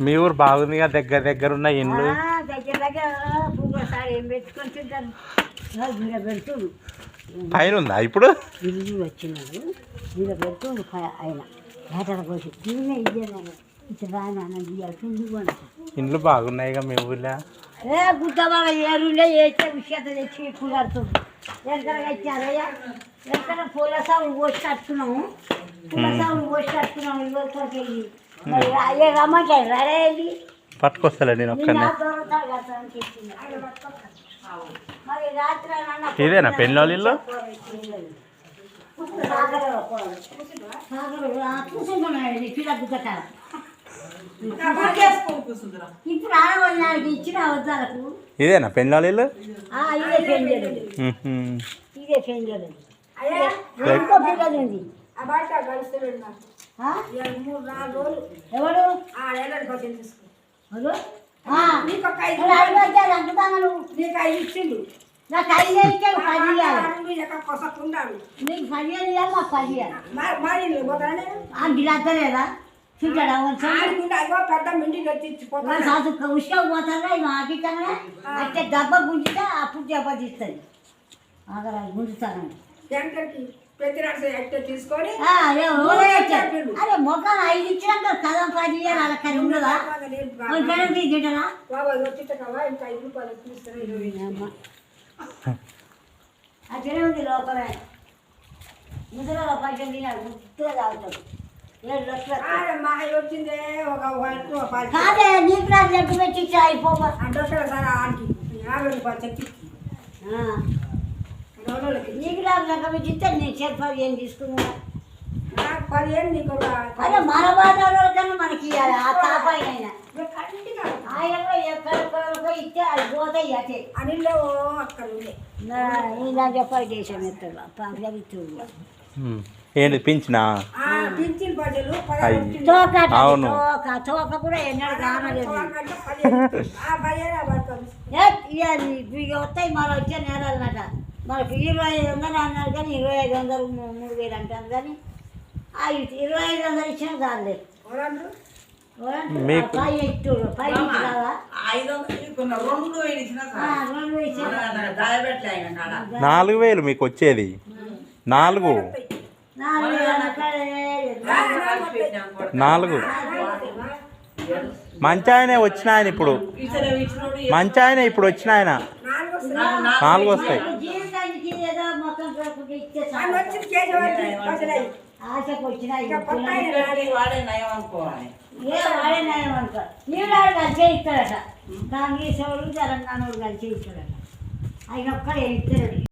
మీ ఊరు బాగుందిగా, దగ్గర దగ్గర ఉన్న ఇండ్లు పైన ఉందా ఇప్పుడు ఇల్లు వచ్చినాడు మీద పెడుతుండు ఆయన ఇండ్లు బాగున్నాయిగా మీ ఊర్లో. గుట్టబాగా ఏరులే వేస్తే విషయత తెచ్చి కులాడుతుంది ఎక్కడికి వచ్చారయ్యా ఎక్కడ పూల సాగులు పోసి కట్టుకున్నాము ఇవ్వరికి మరి అయ్యే రమ్మంటాయి రడే వెళ్ళి పట్టుకొస్తా నేను ఒక్కనే. మరి రాత్రి ఇదేనా పెళ్ళి ఇల్లు? ఇప్పుడు ఆడవాళ్ళకి ఇచ్చిన వద్దాలకు ఇదేనా పెళ్ళి ఇల్లు? ఇదే పెంజలు ఇదే పెంజలు ఇంకో పిల్లలు ఉంది ఎవరు ఇచ్చిండు నాకు 5 ఇచ్చాడు 10 నీకు 10 ఇవ్వాలి మాకు 10 ఇవ్వాలి గిలాస్తలేదా చూచాడా ఉష్ణం పోతారా మాకిస్తానే అంటే దెబ్బ గుంజితే అప్పుడు దెబ్బ తీస్తుంది అక్కడ గుంజుతానండి అరే మొక్కలు 5 ఇచ్చినాక కదం 10 ఇవ్వాలి అలా కరి ఉండదా తింటారా అదే ఉంది లోపల ముద్రలో పైసలు తిన్నాడు గుర్తుగా తాగుతాడు 7 లక్షలు వచ్చిందే కాదే నీకు నాకు లెక్క పెట్టి అయిపోవా నీకు నాకు లెక్క పెట్టి ఇస్తే నేను చెప్పాలి ఏం తీసుకున్నా అదే మన బాధలో కన్నా మనకి ఇవ్వాలి ఆ తాపాయినైనా ఆయనలో ఎక్కడికో ఇస్తే అది పోతాయి అదే అనిలో అక్కడ ఇలా చెప్పాలి దేశం ఎత్తాడు ప్రభుత్వం ఏంటి పింఛనా? అవును తోక కూడా ఎన్నడూ కానలేదు వస్తాయి మన వచ్చే నేలన్నట మనకు 2500 అన్నారు కానీ 2500 3000 అంటారు కానీ 2500 ఇచ్చినా కాలేదు. నాలుగు వేలు మీకు వచ్చేది 4 మంచి ఆయన వచ్చిన ఆయన ఇప్పుడు మంచి ఆయన ఇప్పుడు వచ్చిన ఆయన 4 వస్తాయి. ఆశకు వచ్చినాయి వాడే నయం అనుకో నీడాడు కలిసే ఇస్తాడట కాంగ్రెస్ వాళ్ళు తెలంగాణ వాళ్ళు కలిసే ఇస్తాడట ఆయన ఒక్కడే ఇస్తాడు.